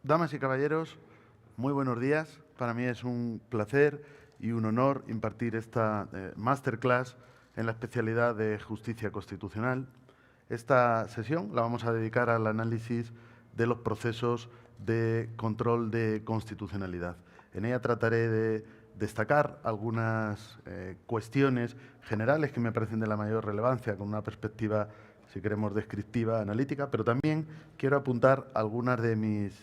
Damas y caballeros, muy buenos días. Para mí es un placer y un honor impartir esta masterclass en la especialidad de Justicia Constitucional. Esta sesión la vamos a dedicar al análisis de los procesos de control de constitucionalidad. En ella trataré de destacar algunas cuestiones generales que me parecen de la mayor relevancia, con una perspectiva, si queremos, descriptiva, analítica, pero también quiero apuntar algunas de mis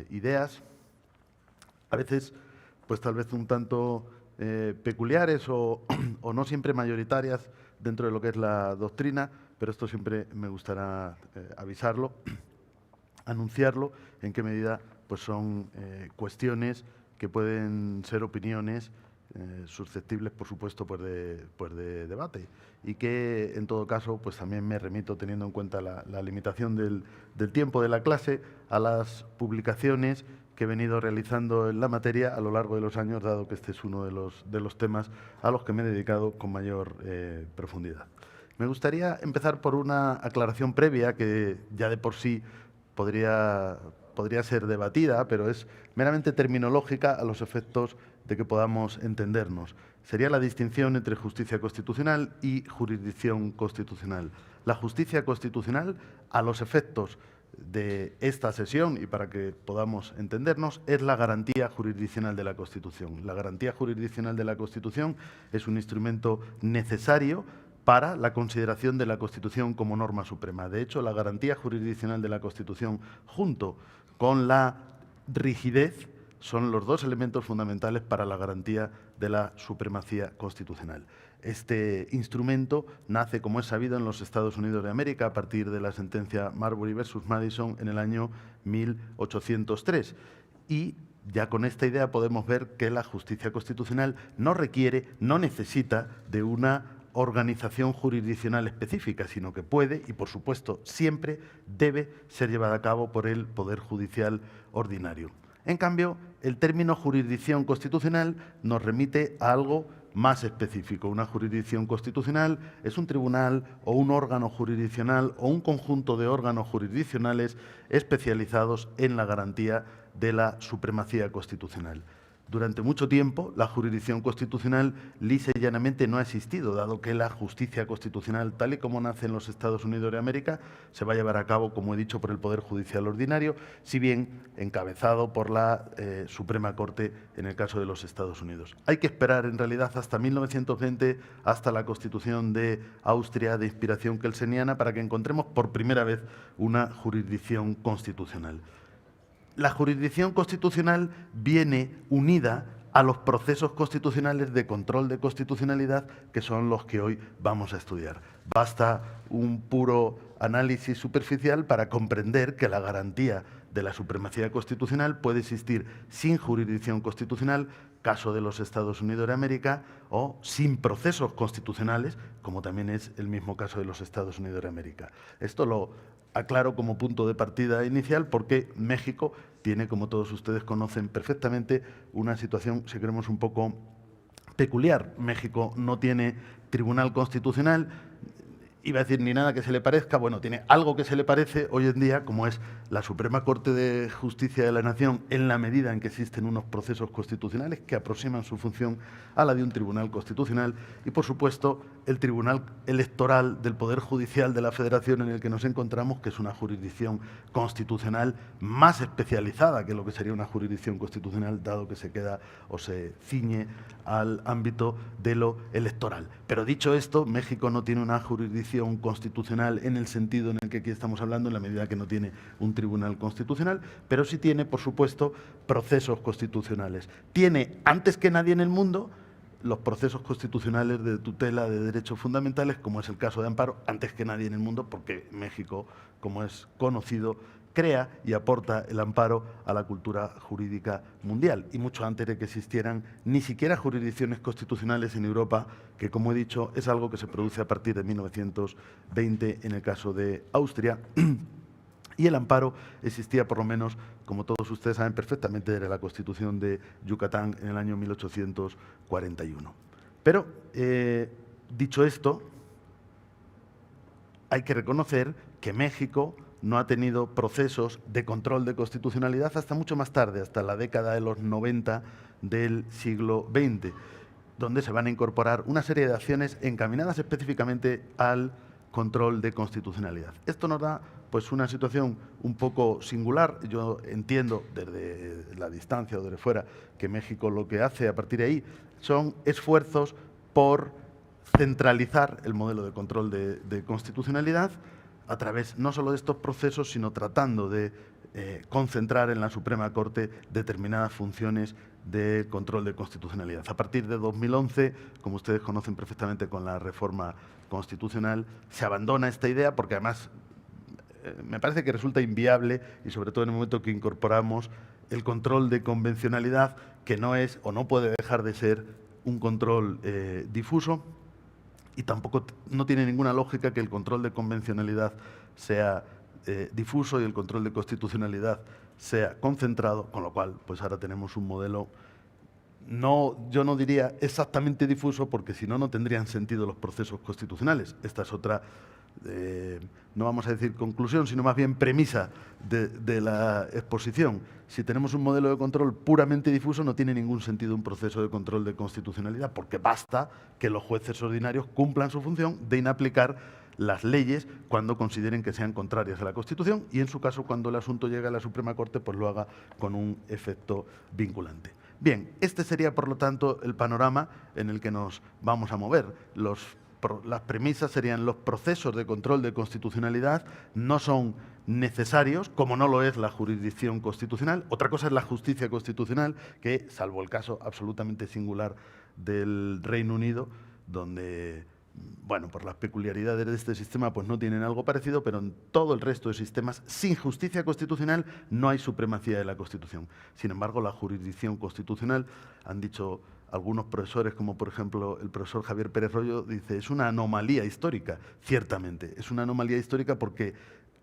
ideas, a veces, pues tal vez un tanto peculiares o no siempre mayoritarias dentro de lo que es la doctrina, pero esto siempre me gustará avisarlo, anunciarlo, en qué medida pues son cuestiones que pueden ser opiniones susceptibles, por supuesto, pues de debate, y que, en todo caso, pues también me remito, teniendo en cuenta la limitación del tiempo de la clase, a las publicaciones que he venido realizando en la materia a lo largo de los años, dado que este es uno de los temas a los que me he dedicado con mayor profundidad. Me gustaría empezar por una aclaración previa que ya de por sí podría ser debatida, pero es meramente terminológica a los efectos de que podamos entendernos. Sería la distinción entre justicia constitucional y jurisdicción constitucional. La justicia constitucional, a los efectos de esta sesión y para que podamos entendernos, es la garantía jurisdiccional de la Constitución. La garantía jurisdiccional de la Constitución es un instrumento necesario para la consideración de la Constitución como norma suprema. De hecho, la garantía jurisdiccional de la Constitución, junto con la rigidez, son los dos elementos fundamentales para la garantía de la supremacía constitucional. Este instrumento nace, como es sabido, en los Estados Unidos de América a partir de la sentencia Marbury versus Madison en el año 1803. Y ya con esta idea podemos ver que la justicia constitucional no requiere, no necesita de una organización jurisdiccional específica, sino que puede y, por supuesto, siempre debe ser llevada a cabo por el Poder Judicial ordinario. En cambio, el término jurisdicción constitucional nos remite a algo más específico. Una jurisdicción constitucional es un tribunal o un órgano jurisdiccional o un conjunto de órganos jurisdiccionales especializados en la garantía de la supremacía constitucional. Durante mucho tiempo, la jurisdicción constitucional lisa y llanamente no ha existido, dado que la justicia constitucional, tal y como nace en los Estados Unidos de América, se va a llevar a cabo, como he dicho, por el Poder Judicial ordinario, si bien encabezado por la Suprema Corte en el caso de los Estados Unidos. Hay que esperar, en realidad, hasta 1920, hasta la Constitución de Austria, de inspiración kelseniana, para que encontremos por primera vez una jurisdicción constitucional. La jurisdicción constitucional viene unida a los procesos constitucionales de control de constitucionalidad, que son los que hoy vamos a estudiar. Basta un puro análisis superficial para comprender que la garantía de la supremacía constitucional puede existir sin jurisdicción constitucional, caso de los Estados Unidos de América, o sin procesos constitucionales, como también es el mismo caso de los Estados Unidos de América. Esto lo aclaro como punto de partida inicial porque México tiene, como todos ustedes conocen perfectamente, una situación, si queremos, un poco peculiar. México no tiene tribunal constitucional, iba a decir ni nada que se le parezca, bueno, tiene algo que se le parece hoy en día, como es la Suprema Corte de Justicia de la Nación, en la medida en que existen unos procesos constitucionales que aproximan su función a la de un tribunal constitucional, y, por supuesto, el Tribunal Electoral del Poder Judicial de la Federación, en el que nos encontramos, que es una jurisdicción constitucional más especializada que lo que sería una jurisdicción constitucional, dado que se queda o se ciñe al ámbito de lo electoral. Pero dicho esto, México no tiene una jurisdicción constitucional en el sentido en el que aquí estamos hablando, en la medida que no tiene un tribunal constitucional, pero sí tiene, por supuesto, procesos constitucionales. Tiene, antes que nadie en el mundo, los procesos constitucionales de tutela de derechos fundamentales, como es el caso de amparo, antes que nadie en el mundo, porque México, como es conocido, crea y aporta el amparo a la cultura jurídica mundial, y mucho antes de que existieran ni siquiera jurisdicciones constitucionales en Europa, que, como he dicho, es algo que se produce a partir de 1920 en el caso de Austria. Y el amparo existía, por lo menos, como todos ustedes saben perfectamente, desde la Constitución de Yucatán en el año 1841. Pero, dicho esto, hay que reconocer que México no ha tenido procesos de control de constitucionalidad hasta mucho más tarde, hasta la década de los 90 del siglo XX, donde se van a incorporar una serie de acciones encaminadas específicamente al control de constitucionalidad. Esto nos da pues una situación un poco singular. Yo entiendo desde la distancia o desde fuera que México lo que hace a partir de ahí son esfuerzos por centralizar el modelo de control de constitucionalidad a través no solo de estos procesos, sino tratando de concentrar en la Suprema Corte determinadas funciones de control de constitucionalidad. A partir de 2011, como ustedes conocen perfectamente con la reforma constitucional, se abandona esta idea porque además me parece que resulta inviable y sobre todo en el momento que incorporamos el control de convencionalidad, que no es o no puede dejar de ser un control difuso, y tampoco no tiene ninguna lógica que el control de convencionalidad sea difuso y el control de constitucionalidad sea concentrado, con lo cual pues ahora tenemos un modelo, yo no diría exactamente difuso, porque si no, no tendrían sentido los procesos constitucionales. Esta es otra, no vamos a decir conclusión, sino más bien premisa de la exposición. Si tenemos un modelo de control puramente difuso, no tiene ningún sentido un proceso de control de constitucionalidad, porque basta que los jueces ordinarios cumplan su función de inaplicar las leyes cuando consideren que sean contrarias a la Constitución y, en su caso, cuando el asunto llegue a la Suprema Corte, pues lo haga con un efecto vinculante. Bien, este sería, por lo tanto, el panorama en el que nos vamos a mover. Las premisas serían: los procesos de control de constitucionalidad no son necesarios, como no lo es la jurisdicción constitucional. Otra cosa es la justicia constitucional, que, salvo el caso absolutamente singular del Reino Unido, donde, bueno, por las peculiaridades de este sistema pues no tienen algo parecido, pero en todo el resto de sistemas sin justicia constitucional no hay supremacía de la Constitución. Sin embargo, la jurisdicción constitucional, han dicho algunos profesores, como por ejemplo el profesor Javier Pérez Royo, dice, es una anomalía histórica. Ciertamente, es una anomalía histórica porque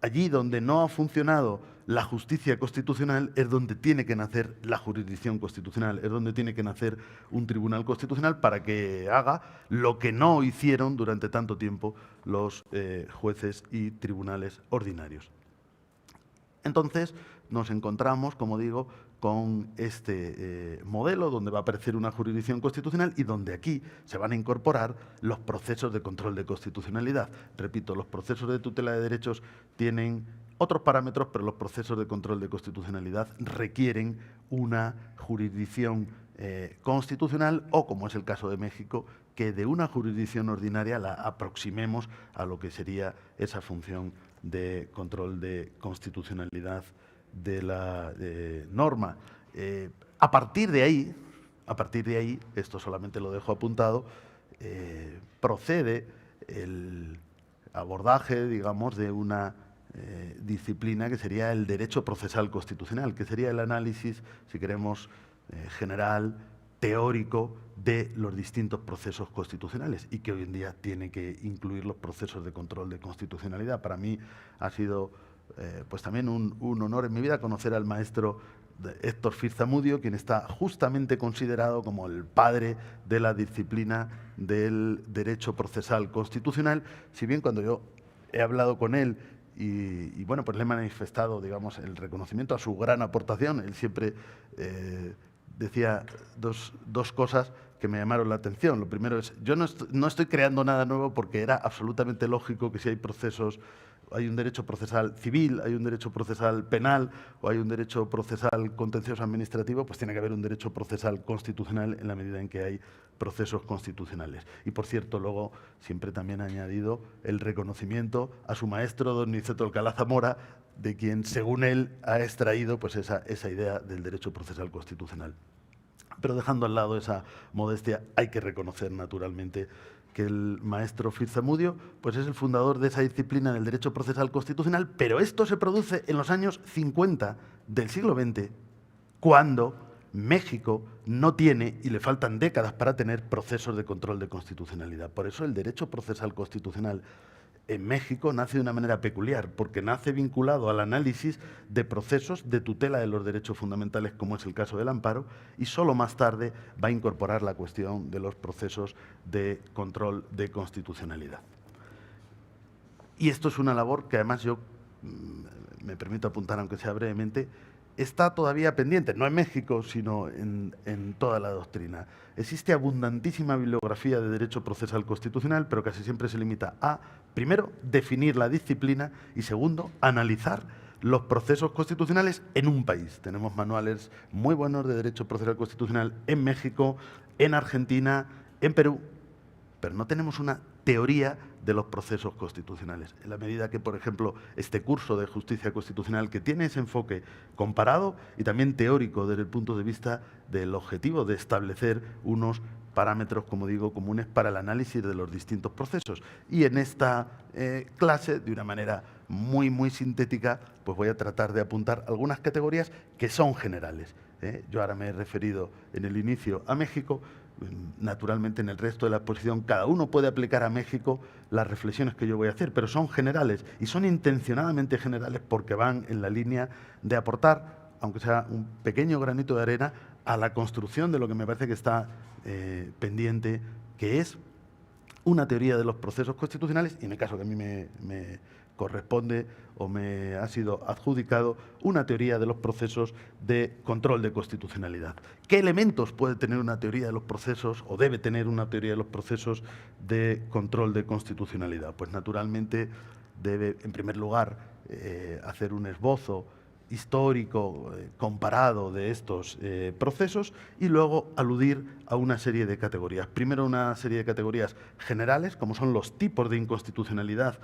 allí donde no ha funcionado la justicia constitucional es donde tiene que nacer la jurisdicción constitucional, es donde tiene que nacer un tribunal constitucional para que haga lo que no hicieron durante tanto tiempo los jueces y tribunales ordinarios. Entonces, nos encontramos, como digo, con este modelo donde va a aparecer una jurisdicción constitucional y donde aquí se van a incorporar los procesos de control de constitucionalidad. Repito, los procesos de tutela de derechos tienen otros parámetros, pero los procesos de control de constitucionalidad requieren una jurisdicción constitucional o, como es el caso de México, que de una jurisdicción ordinaria la aproximemos a lo que sería esa función de control de constitucionalidad de la norma. A partir de ahí, esto solamente lo dejo apuntado, procede el abordaje, digamos, de una disciplina que sería el derecho procesal constitucional, que sería el análisis, si queremos, general, teórico de los distintos procesos constitucionales y que hoy en día tiene que incluir los procesos de control de constitucionalidad. Para mí ha sido pues también un honor en mi vida conocer al maestro Héctor Firzamudio, quien está justamente considerado como el padre de la disciplina del derecho procesal constitucional, si bien cuando yo he hablado con él y bueno, pues le he manifestado, digamos, el reconocimiento a su gran aportación, él siempre decía dos cosas que me llamaron la atención. Lo primero es, yo no estoy creando nada nuevo porque era absolutamente lógico que si hay procesos, hay un derecho procesal civil, hay un derecho procesal penal o hay un derecho procesal contencioso administrativo, pues tiene que haber un derecho procesal constitucional en la medida en que hay procesos constitucionales. Y, por cierto, luego siempre también ha añadido el reconocimiento a su maestro, don Niceto Alcalá Zamora, de quien, según él, ha extraído pues esa idea del derecho procesal constitucional. Pero dejando al lado esa modestia, hay que reconocer naturalmente que el maestro Firzamudio pues es el fundador de esa disciplina del derecho procesal constitucional, pero esto se produce en los años 50 del siglo XX, cuando México no tiene, y le faltan décadas para tener, procesos de control de constitucionalidad. Por eso el derecho procesal constitucional en México nace de una manera peculiar, porque nace vinculado al análisis de procesos de tutela de los derechos fundamentales, como es el caso del amparo, y solo más tarde va a incorporar la cuestión de los procesos de control de constitucionalidad. Y esto es una labor que además yo me permito apuntar, aunque sea brevemente, está todavía pendiente, no en México, sino en toda la doctrina. Existe abundantísima bibliografía de derecho procesal constitucional, pero casi siempre se limita a, primero, definir la disciplina y, segundo, analizar los procesos constitucionales en un país. Tenemos manuales muy buenos de derecho procesal constitucional en México, en Argentina, en Perú, pero no tenemos una teoría de los procesos constitucionales. En la medida que, por ejemplo, este curso de justicia constitucional, que tiene ese enfoque comparado y también teórico desde el punto de vista del objetivo de establecer unos parámetros, como digo, comunes para el análisis de los distintos procesos. Y en esta clase, de una manera muy sintética, pues voy a tratar de apuntar algunas categorías que son generales. Yo ahora me he referido en el inicio a México. Naturalmente, en el resto de la exposición, cada uno puede aplicar a México las reflexiones que yo voy a hacer, pero son generales y son intencionadamente generales porque van en la línea de aportar, aunque sea un pequeño granito de arena, a la construcción de lo que me parece que está pendiente, que es una teoría de los procesos constitucionales, y en el caso que a mí me corresponde o me ha sido adjudicado, una teoría de los procesos de control de constitucionalidad. ¿Qué elementos puede tener una teoría de los procesos o debe tener una teoría de los procesos de control de constitucionalidad? Pues naturalmente debe, en primer lugar, hacer un esbozo histórico, comparado de estos procesos y luego aludir a una serie de categorías. Primero, una serie de categorías generales, como son los tipos de inconstitucionalidad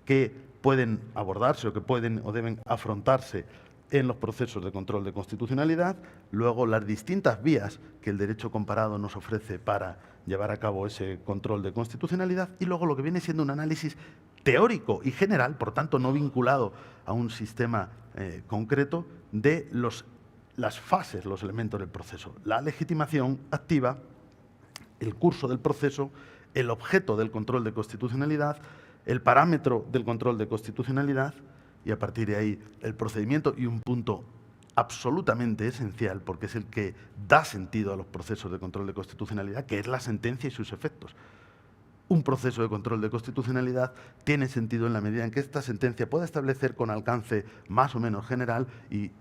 que pueden abordarse o que pueden o deben afrontarse en los procesos de control de constitucionalidad, luego las distintas vías que el derecho comparado nos ofrece para llevar a cabo ese control de constitucionalidad y luego lo que viene siendo un análisis teórico y general, por tanto no vinculado a un sistema concreto, de las fases, los elementos del proceso. La legitimación activa, el curso del proceso, el objeto del control de constitucionalidad, el parámetro del control de constitucionalidad y a partir de ahí el procedimiento y un punto absolutamente esencial porque es el que da sentido a los procesos de control de constitucionalidad, que es la sentencia y sus efectos. Un proceso de control de constitucionalidad tiene sentido en la medida en que esta sentencia pueda establecer con alcance más o menos general y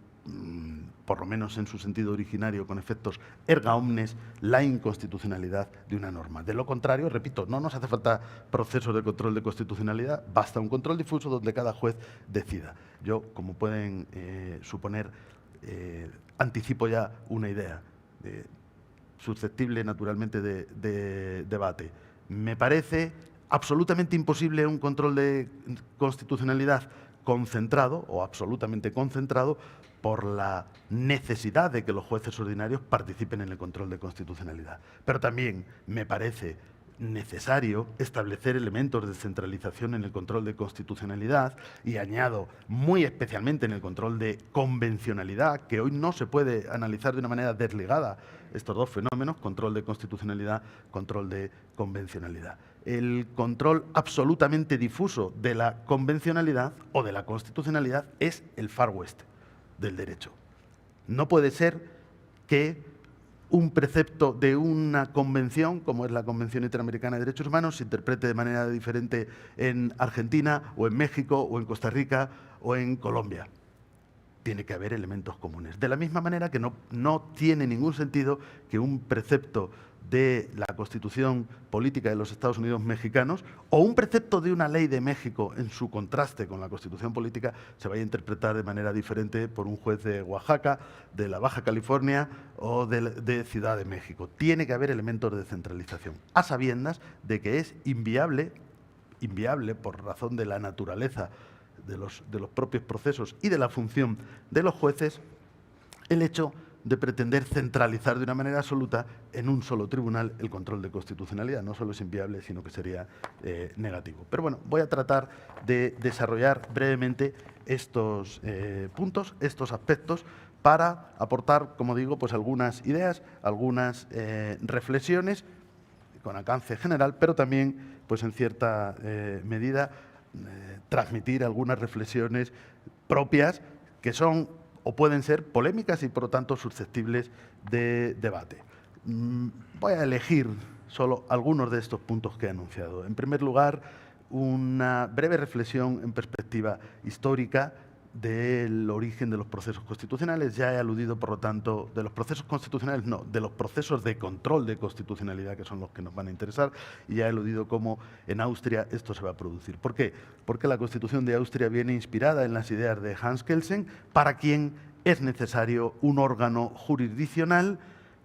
por lo menos en su sentido originario, con efectos erga omnes, la inconstitucionalidad de una norma. De lo contrario, repito, no nos hace falta procesos de control de constitucionalidad, basta un control difuso donde cada juez decida. Yo, como pueden suponer, anticipo ya una idea susceptible, naturalmente, de debate. Me parece absolutamente imposible un control de constitucionalidad concentrado o absolutamente concentrado por la necesidad de que los jueces ordinarios participen en el control de constitucionalidad. Pero también me parece necesario establecer elementos de centralización en el control de constitucionalidad y añado muy especialmente en el control de convencionalidad, que hoy no se puede analizar de una manera desligada estos dos fenómenos, control de constitucionalidad, control de convencionalidad. El control absolutamente difuso de la convencionalidad o de la constitucionalidad es el Far West del derecho. No puede ser que un precepto de una convención, como es la Convención Interamericana de Derechos Humanos, se interprete de manera diferente en Argentina o en México o en Costa Rica o en Colombia. Tiene que haber elementos comunes. De la misma manera que no tiene ningún sentido que un precepto de la Constitución Política de los Estados Unidos mexicanos o un precepto de una ley de México en su contraste con la Constitución Política se vaya a interpretar de manera diferente por un juez de Oaxaca, de la Baja California o de Ciudad de México. Tiene que haber elementos de centralización, a sabiendas de que es inviable por razón de la naturaleza de los propios procesos y de la función de los jueces, el hecho de pretender centralizar de una manera absoluta en un solo tribunal el control de constitucionalidad. No solo es inviable, sino que sería negativo. Pero bueno, voy a tratar de desarrollar brevemente estos puntos, estos aspectos, para aportar, como digo, pues algunas ideas, algunas reflexiones con alcance general, pero también, pues en cierta medida, transmitir algunas reflexiones propias que son o pueden ser polémicas y, por lo tanto, susceptibles de debate. Voy a elegir solo algunos de estos puntos que he anunciado. En primer lugar, una breve reflexión en perspectiva histórica del origen de los procesos constitucionales. Ya he aludido, por lo tanto, de los procesos constitucionales, no, de los procesos de control de constitucionalidad, que son los que nos van a interesar, y ya he aludido cómo en Austria esto se va a producir. ¿Por qué? Porque la Constitución de Austria viene inspirada en las ideas de Hans Kelsen, para quien es necesario un órgano jurisdiccional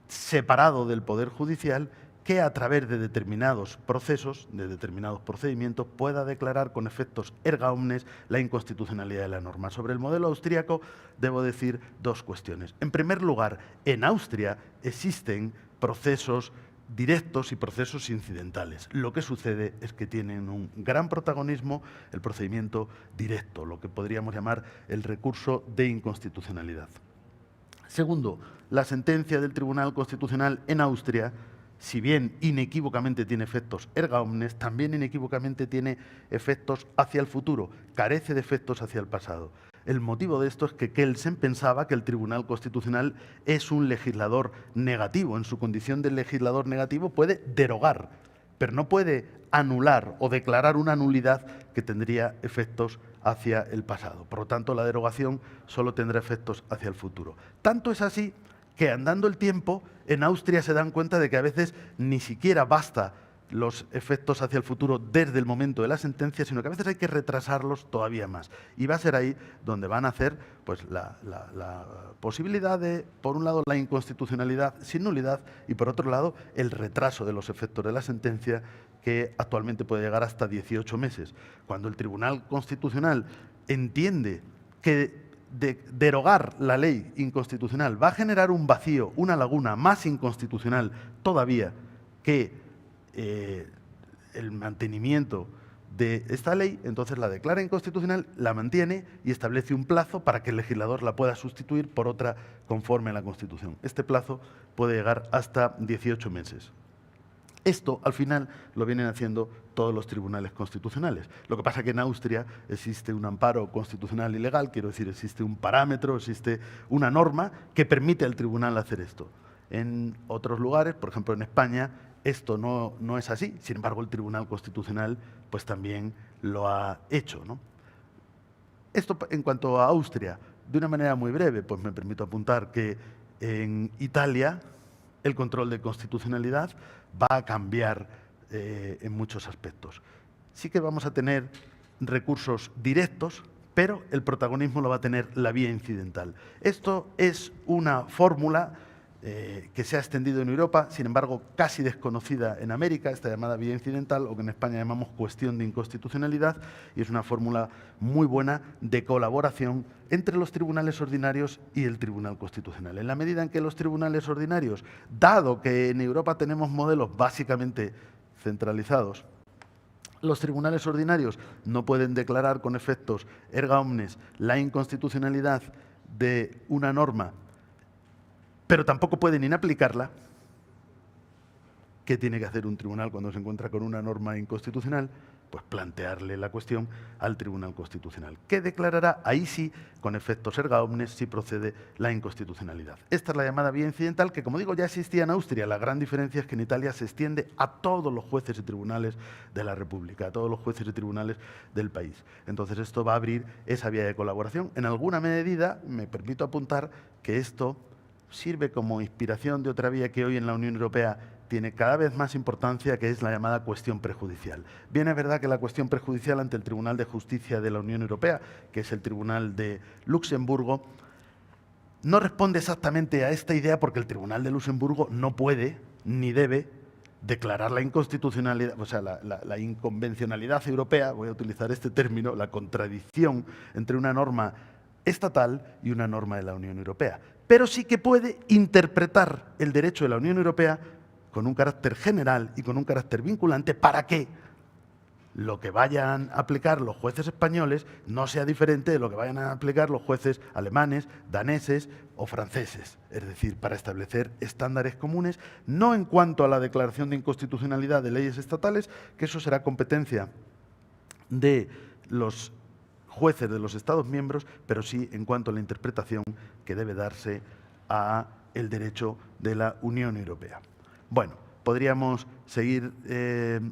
separado del Poder Judicial, que a través de determinados procesos, de determinados procedimientos, pueda declarar con efectos erga omnes la inconstitucionalidad de la norma. Sobre el modelo austríaco debo decir dos cuestiones. En primer lugar, en Austria existen procesos directos y procesos incidentales. Lo que sucede es que tienen un gran protagonismo el procedimiento directo, lo que podríamos llamar el recurso de inconstitucionalidad. Segundo, la sentencia del Tribunal Constitucional en Austria, si bien inequívocamente tiene efectos erga omnes, también inequívocamente tiene efectos hacia el futuro, carece de efectos hacia el pasado. El motivo de esto es que Kelsen pensaba que el Tribunal Constitucional es un legislador negativo. En su condición de legislador negativo puede derogar, pero no puede anular o declarar una nulidad que tendría efectos hacia el pasado. Por lo tanto, la derogación solo tendrá efectos hacia el futuro. Tanto es así que, andando el tiempo, en Austria se dan cuenta de que a veces ni siquiera basta los efectos hacia el futuro desde el momento de la sentencia, sino que a veces hay que retrasarlos todavía más. Y va a ser ahí donde van a hacer pues, la posibilidad de, por un lado, la inconstitucionalidad sin nulidad y, por otro lado, el retraso de los efectos de la sentencia, que actualmente puede llegar hasta 18 meses. Cuando el Tribunal Constitucional entiende que derogar la ley inconstitucional va a generar un vacío, una laguna más inconstitucional todavía que el mantenimiento de esta ley, entonces la declara inconstitucional, la mantiene y establece un plazo para que el legislador la pueda sustituir por otra conforme a la Constitución. Este plazo puede llegar hasta 18 meses. Esto, al final, lo vienen haciendo todos los tribunales constitucionales. Lo que pasa es que en Austria existe un amparo constitucional y legal, quiero decir, existe un parámetro, existe una norma que permite al tribunal hacer esto. En otros lugares, por ejemplo en España, esto no es así. Sin embargo, el Tribunal Constitucional pues también lo ha hecho, ¿no? Esto en cuanto a Austria. De una manera muy breve, pues me permito apuntar que en Italia el control de constitucionalidad va a cambiar en muchos aspectos. Sí que vamos a tener recursos directos, pero el protagonismo lo va a tener la vía incidental. Esto es una fórmula que se ha extendido en Europa, sin embargo, casi desconocida en América, esta llamada vía incidental, o que en España llamamos cuestión de inconstitucionalidad, y es una fórmula muy buena de colaboración entre los tribunales ordinarios y el Tribunal Constitucional. En la medida en que los tribunales ordinarios, dado que en Europa tenemos modelos básicamente centralizados, los tribunales ordinarios no pueden declarar con efectos erga omnes la inconstitucionalidad de una norma, pero tampoco pueden inaplicarla. ¿Qué tiene que hacer un tribunal cuando se encuentra con una norma inconstitucional? Pues plantearle la cuestión al Tribunal Constitucional, que declarará ahí sí, con efectos erga omnes, si procede la inconstitucionalidad. Esta es la llamada vía incidental, que, como digo, ya existía en Austria. La gran diferencia es que en Italia se extiende a todos los jueces y tribunales de la República, a todos los jueces y tribunales del país. Entonces, esto va a abrir esa vía de colaboración. En alguna medida, me permito apuntar que esto sirve como inspiración de otra vía que hoy en la Unión Europea tiene cada vez más importancia, que es la llamada cuestión prejudicial. Bien, es verdad que la cuestión prejudicial ante el Tribunal de Justicia de la Unión Europea, que es el Tribunal de Luxemburgo, no responde exactamente a esta idea, porque el Tribunal de Luxemburgo no puede ni debe declarar la inconstitucionalidad, o sea, la inconvencionalidad europea, voy a utilizar este término, la contradicción entre una norma estatal y una norma de la Unión Europea. Pero sí que puede interpretar el derecho de la Unión Europea con un carácter general y con un carácter vinculante, para que lo que vayan a aplicar los jueces españoles no sea diferente de lo que vayan a aplicar los jueces alemanes, daneses o franceses. Es decir, para establecer estándares comunes, no en cuanto a la declaración de inconstitucionalidad de leyes estatales, que eso será competencia de los jueces de los Estados miembros, pero sí en cuanto a la interpretación que debe darse a el derecho de la Unión Europea. Bueno, podríamos seguir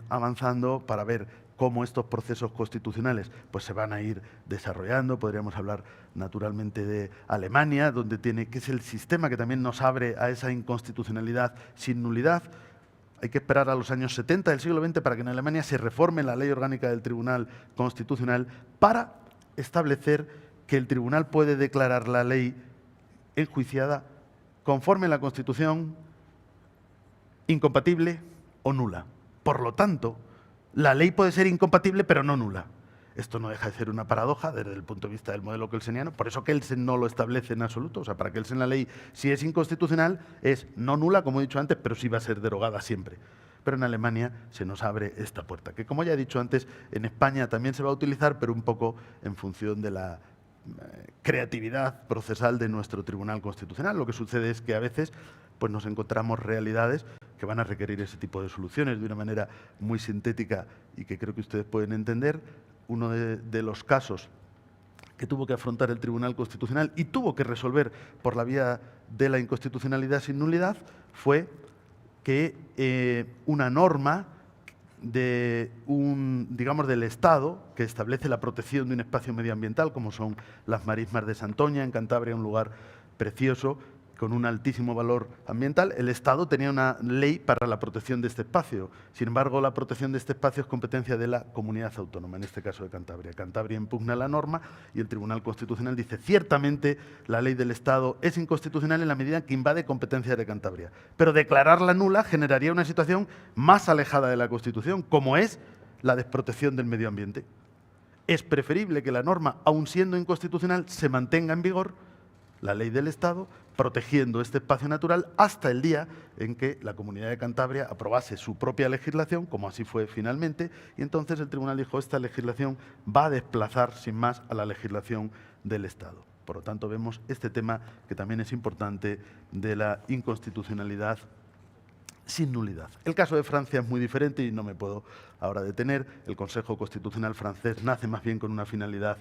avanzando para ver cómo estos procesos constitucionales pues, se van a ir desarrollando. Podríamos hablar naturalmente de Alemania, que es el sistema que también nos abre a esa inconstitucionalidad sin nulidad. Hay que esperar a los años 70 del siglo XX para que en Alemania se reforme la ley orgánica del Tribunal Constitucional para establecer que el tribunal puede declarar la ley enjuiciada conforme a la Constitución incompatible o nula. Por lo tanto, la ley puede ser incompatible pero no nula. Esto no deja de ser una paradoja desde el punto de vista del modelo kelseniano, por eso Kelsen no lo establece en absoluto. O sea, para Kelsen la ley, si es inconstitucional, es no nula, como he dicho antes, pero sí va a ser derogada siempre. Pero en Alemania se nos abre esta puerta, que como ya he dicho antes, en España también se va a utilizar, pero un poco en función de la creatividad procesal de nuestro Tribunal Constitucional. Lo que sucede es que a veces pues, nos encontramos realidades que van a requerir ese tipo de soluciones de una manera muy sintética y que creo que ustedes pueden entender. Uno de los casos que tuvo que afrontar el Tribunal Constitucional y tuvo que resolver por la vía de la inconstitucionalidad sin nulidad fue que una norma del Estado que establece la protección de un espacio medioambiental, como son las marismas de Santoña, en Cantabria, un lugar precioso, con un altísimo valor ambiental. El Estado tenía una ley para la protección de este espacio. Sin embargo, la protección de este espacio es competencia de la comunidad autónoma, en este caso de Cantabria. Cantabria impugna la norma y el Tribunal Constitucional dice ciertamente la ley del Estado es inconstitucional en la medida que invade competencias de Cantabria. Pero declararla nula generaría una situación más alejada de la Constitución, como es la desprotección del medio ambiente. Es preferible que la norma, aun siendo inconstitucional, se mantenga en vigor, la ley del Estado, protegiendo este espacio natural hasta el día en que la Comunidad de Cantabria aprobase su propia legislación, como así fue finalmente, y entonces el tribunal dijo esta legislación va a desplazar sin más a la legislación del Estado. Por lo tanto, vemos este tema que también es importante de la inconstitucionalidad sin nulidad. El caso de Francia es muy diferente y no me puedo ahora detener. El Consejo Constitucional francés nace más bien con una finalidad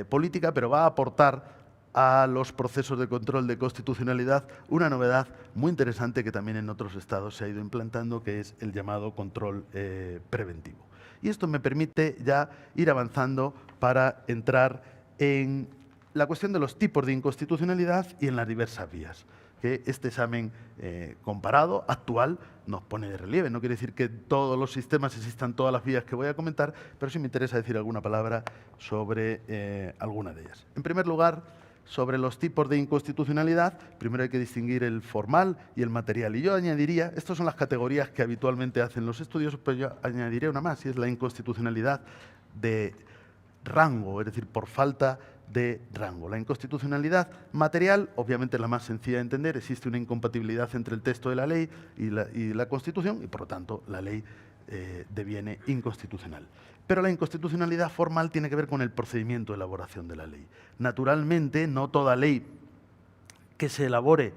política, pero va a aportar a los procesos de control de constitucionalidad una novedad muy interesante que también en otros estados se ha ido implantando, que es el llamado control preventivo. Y esto me permite ya ir avanzando para entrar en la cuestión de los tipos de inconstitucionalidad y en las diversas vías, que este examen comparado, actual, nos pone de relieve. No quiere decir que en todos los sistemas existan todas las vías que voy a comentar, pero sí me interesa decir alguna palabra sobre alguna de ellas. En primer lugar, sobre los tipos de inconstitucionalidad, primero hay que distinguir el formal y el material. Y yo añadiría, estas son las categorías que habitualmente hacen los estudios, pero yo añadiría una más, y es la inconstitucionalidad de rango, es decir, por falta de rango. La inconstitucionalidad material, obviamente la más sencilla de entender, existe una incompatibilidad entre el texto de la ley y la Constitución, y por lo tanto la ley deviene inconstitucional. Pero la inconstitucionalidad formal tiene que ver con el procedimiento de elaboración de la ley. Naturalmente, no toda ley que se elabore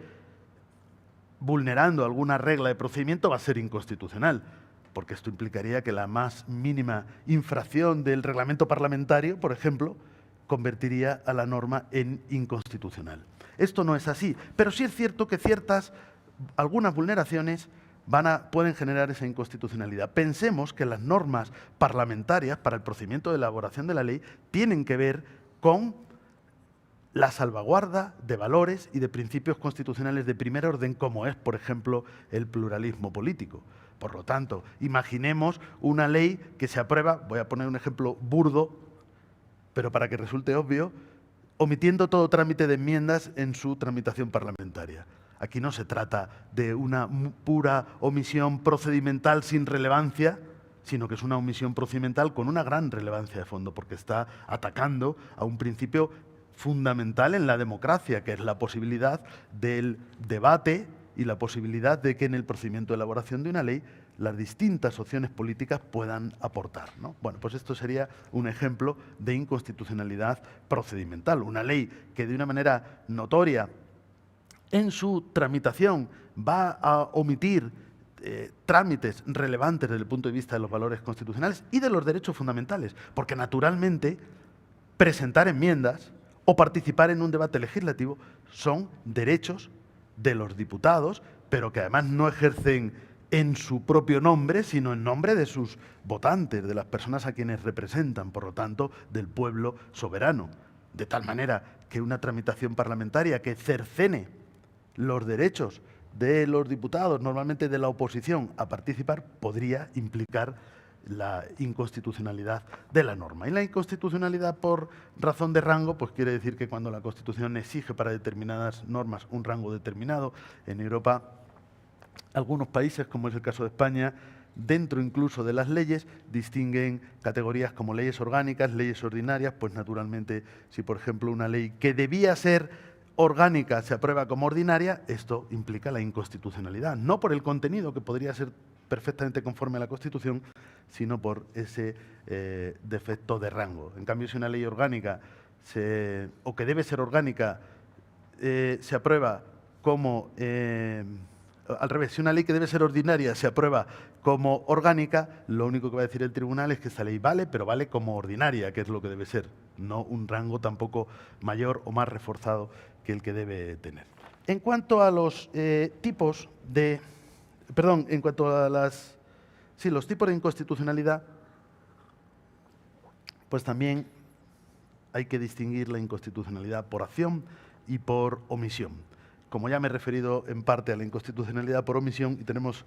vulnerando alguna regla de procedimiento va a ser inconstitucional, porque esto implicaría que la más mínima infracción del reglamento parlamentario, por ejemplo, convertiría a la norma en inconstitucional. Esto no es así, pero sí es cierto que algunas vulneraciones pueden generar esa inconstitucionalidad. Pensemos que las normas parlamentarias para el procedimiento de elaboración de la ley tienen que ver con la salvaguarda de valores y de principios constitucionales de primer orden, como es, por ejemplo, el pluralismo político. Por lo tanto, imaginemos una ley que se aprueba, voy a poner un ejemplo burdo, pero para que resulte obvio, omitiendo todo trámite de enmiendas en su tramitación parlamentaria. Aquí no se trata de una pura omisión procedimental sin relevancia, sino que es una omisión procedimental con una gran relevancia de fondo, porque está atacando a un principio fundamental en la democracia, que es la posibilidad del debate y la posibilidad de que en el procedimiento de elaboración de una ley las distintas opciones políticas puedan aportar, ¿no? Bueno, pues esto sería un ejemplo de inconstitucionalidad procedimental. Una ley que de una manera notoria en su tramitación va a omitir trámites relevantes desde el punto de vista de los valores constitucionales y de los derechos fundamentales, porque naturalmente presentar enmiendas o participar en un debate legislativo son derechos de los diputados, pero que además no ejercen en su propio nombre, sino en nombre de sus votantes, de las personas a quienes representan, por lo tanto, del pueblo soberano. De tal manera que una tramitación parlamentaria que cercene los derechos de los diputados, normalmente de la oposición, a participar, podría implicar la inconstitucionalidad de la norma. Y la inconstitucionalidad por razón de rango, pues quiere decir que cuando la Constitución exige para determinadas normas un rango determinado, en Europa, algunos países, como es el caso de España, dentro incluso de las leyes, distinguen categorías como leyes orgánicas, leyes ordinarias, pues naturalmente, si por ejemplo una ley que debía ser orgánica se aprueba como ordinaria, esto implica la inconstitucionalidad, no por el contenido, que podría ser perfectamente conforme a la Constitución, sino por ese defecto de rango. En cambio, si una ley orgánica, o que debe ser orgánica, se aprueba como... al revés, si una ley que debe ser ordinaria se aprueba como orgánica, lo único que va a decir el tribunal es que esta ley vale, pero vale como ordinaria, que es lo que debe ser, no un rango tampoco mayor o más reforzado que el que debe tener. En cuanto a los tipos de... Perdón, en cuanto a los tipos de inconstitucionalidad, pues también hay que distinguir la inconstitucionalidad por acción y por omisión. Como ya me he referido en parte a la inconstitucionalidad por omisión y tenemos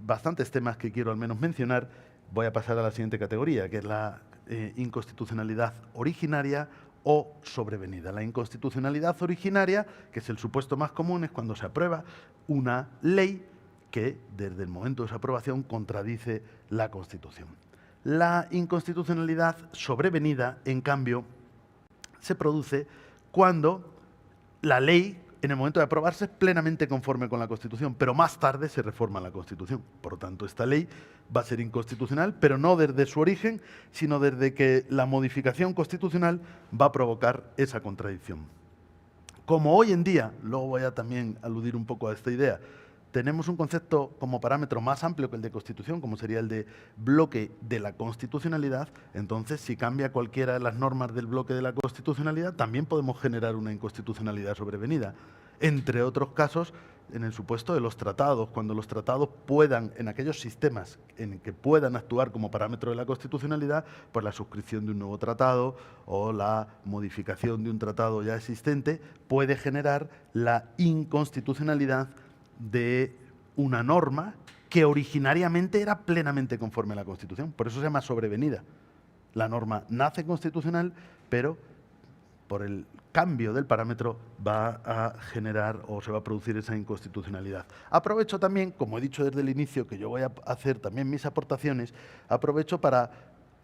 bastantes temas que quiero al menos mencionar, voy a pasar a la siguiente categoría, que es la inconstitucionalidad originaria o sobrevenida. La inconstitucionalidad originaria, que es el supuesto más común, es cuando se aprueba una ley que desde el momento de su aprobación contradice la Constitución. La inconstitucionalidad sobrevenida, en cambio, se produce cuando la ley, en el momento de aprobarse, es plenamente conforme con la Constitución, pero más tarde se reforma la Constitución. Por lo tanto, esta ley va a ser inconstitucional, pero no desde su origen, sino desde que la modificación constitucional va a provocar esa contradicción. Como hoy en día, luego voy a también aludir un poco a esta idea, tenemos un concepto como parámetro más amplio que el de Constitución, como sería el de bloque de la constitucionalidad, entonces si cambia cualquiera de las normas del bloque de la constitucionalidad, también podemos generar una inconstitucionalidad sobrevenida. Entre otros casos, en el supuesto de los tratados, cuando los tratados puedan, en aquellos sistemas en que puedan actuar como parámetro de la constitucionalidad, pues la suscripción de un nuevo tratado o la modificación de un tratado ya existente puede generar la inconstitucionalidad de una norma que originariamente era plenamente conforme a la Constitución. Por eso se llama sobrevenida. La norma nace constitucional, pero por el cambio del parámetro va a generar o se va a producir esa inconstitucionalidad. Aprovecho también, como he dicho desde el inicio, que yo voy a hacer también mis aportaciones, aprovecho para